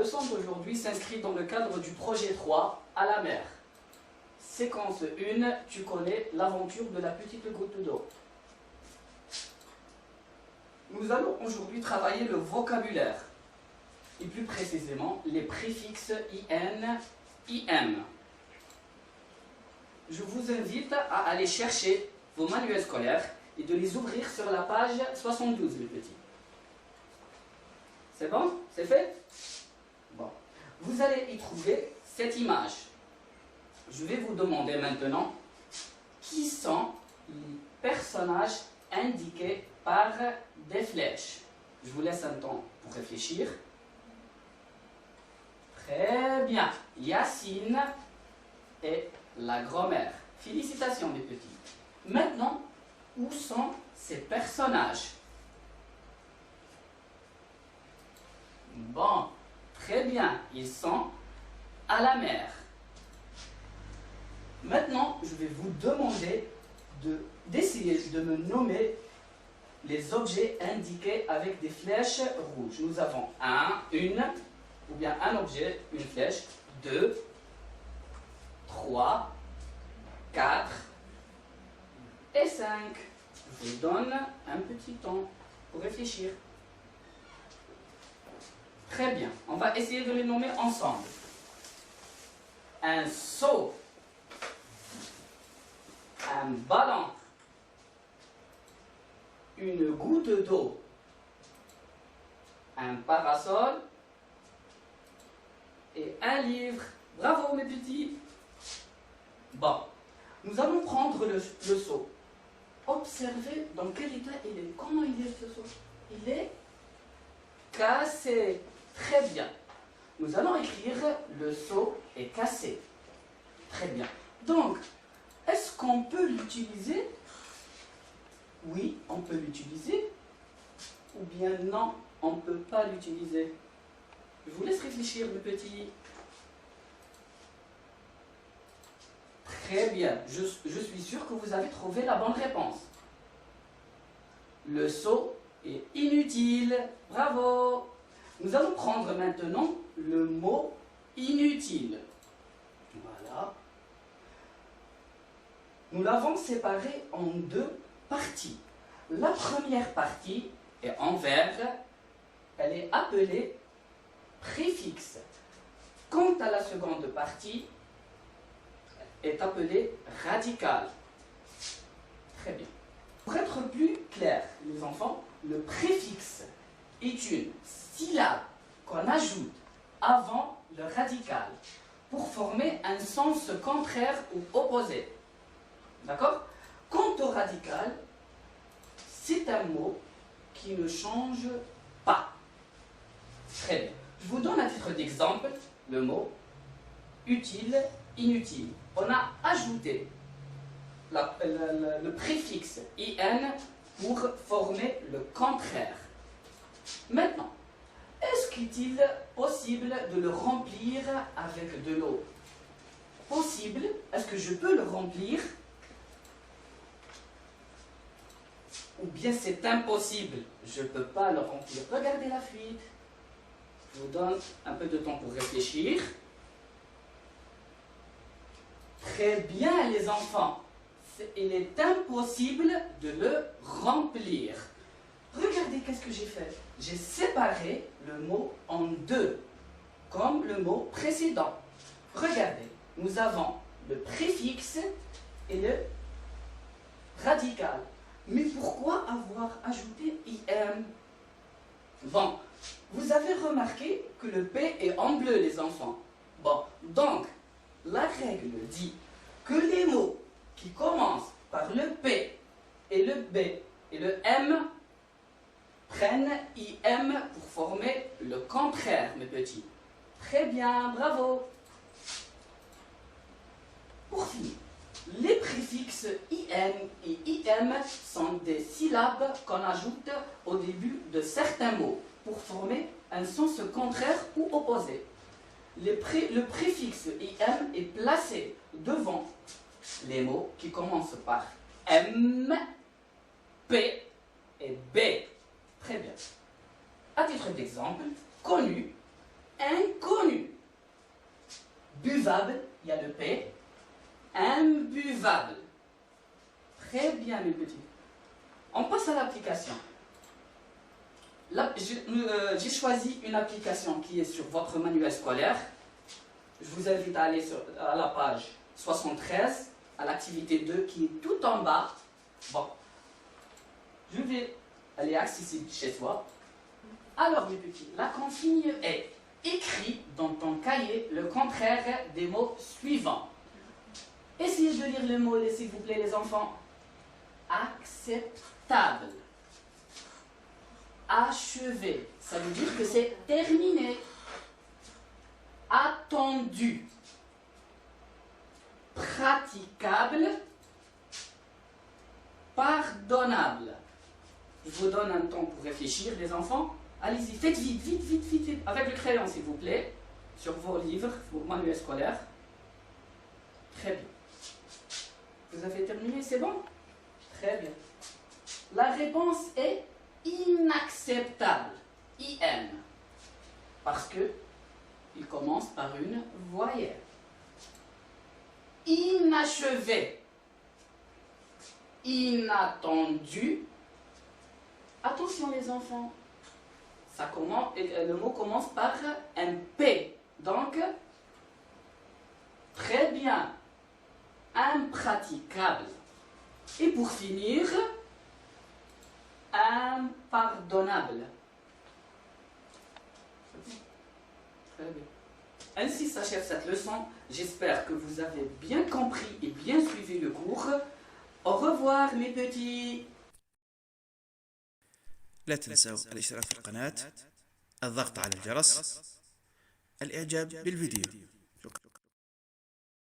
leçon d'aujourd'hui s'inscrit dans le cadre du projet 3 à la mer. Séquence 1, tu connais l'aventure de la petite goutte d'eau. Nous allons aujourd'hui travailler le vocabulaire, et plus précisément les préfixes IN, IM. Je vous invite à aller chercher vos manuels scolaires et de les ouvrir sur la page 72, les petits. C'est bon? C'est fait? Bon. Vous allez y trouver cette image. Je vais vous demander maintenant qui sont les personnages indiqués par des flèches. Je vous laisse un temps pour réfléchir. Très bien. Yacine et la grand-mère. Félicitations, mes petits. Maintenant, où sont ces personnages? Bon, très bien. Ils sont à la mer. Maintenant, je vais vous demander d'essayer de me nommer les objets indiqués avec des flèches rouges. Nous avons ou bien un objet, une flèche, 2, 3, 4 et 5. Je vous donne un petit temps pour réfléchir. Très bien, on va essayer de les nommer ensemble. Un seau, un ballon, une goutte d'eau, un parasol et un livre. Bravo mes petits. Bon, nous allons prendre le seau. Observez dans quel état il est. Comment il est ce seau? Il est cassé. Très bien. Nous allons écrire le seau est cassé. Très bien. Donc, est-ce qu'on peut l'utiliser? Oui, on peut l'utiliser. Ou bien non, on ne peut pas l'utiliser. Je vous laisse réfléchir, mes petits. Très bien. Je suis sûr que vous avez trouvé la bonne réponse. Le seau est inutile. Bravo. Nous allons prendre maintenant le mot inutile. Voilà. Nous l'avons séparé en deux parties. La première partie est en vert. Elle est appelée préfixe. Quant à la seconde partie, est appelée radicale. Très bien. Pour être plus clair, les enfants, le préfixe est une syllabe qu'on ajoute avant le radical pour former un sens contraire ou opposé. D'accord? Quant au radical, c'est un mot qui ne change pas. Très bien. Je vous donne à titre d'exemple le mot utile, inutile. On a ajouté le préfixe IN pour former le contraire. Maintenant, est-ce qu'il est possible de le remplir avec de l'eau? Possible. Est-ce que je peux le remplir? Ou bien c'est impossible? Je ne peux pas le remplir. Regardez la fuite. Je vous donne un peu de temps pour réfléchir. Très bien, les enfants. Il est impossible de le remplir. Regardez qu'est-ce que j'ai fait. J'ai séparé le mot en deux, comme le mot précédent. Regardez, nous avons le préfixe et le radical. Mais pourquoi avoir ajouté IM? Bon, vous avez remarqué que le P est en bleu, les enfants. Bon, donc, la règle dit que les mots qui commencent par le P et le B et le M prennent IM pour former le contraire, mes petits. Très bien, bravo. Pour finir, les préfixes IN et IM sont des syllabes qu'on ajoute au début de certains mots pour former un sens contraire ou opposé. Le préfixe IM est placé devant les mots qui commencent par M, P et B. Très bien. À titre d'exemple, connu, inconnu. Buvable, il y a le P. Imbuvable. Très bien, mes petits. On passe à l'application. J'ai choisi une application qui est sur votre manuel scolaire. Je vous invite à aller à la page 73, à l'activité 2 qui est tout en bas. Bon, elle est accessible chez toi. Alors, mes petits, la consigne est: écris dans ton cahier le contraire des mots suivants. Essayez de lire le mot, s'il vous plaît, les enfants. Acceptable. Achevé, ça veut dire que c'est terminé. Attendu. Praticable. Pardonnable. Je vous donne un temps pour réfléchir, les enfants. Allez-y, faites vite, vite, vite, vite, vite. Avec le crayon, s'il vous plaît, sur vos livres, vos manuels scolaires. Très bien. Vous avez terminé, c'est bon? Très bien. La réponse est inacceptable. IN. Parce que il commence par une voyelle. Inachevé. Inattendu. Attention les enfants. Le mot commence par un P. Donc, très bien. Impraticable. Et pour finir, impardonnable. Très bien. Ainsi s'achève cette leçon. J'espère que vous avez bien compris et bien suivi le cours. Au revoir mes petits. لا تنسوا الاشتراك في القناة، الضغط على الجرس، الإعجاب بالفيديو.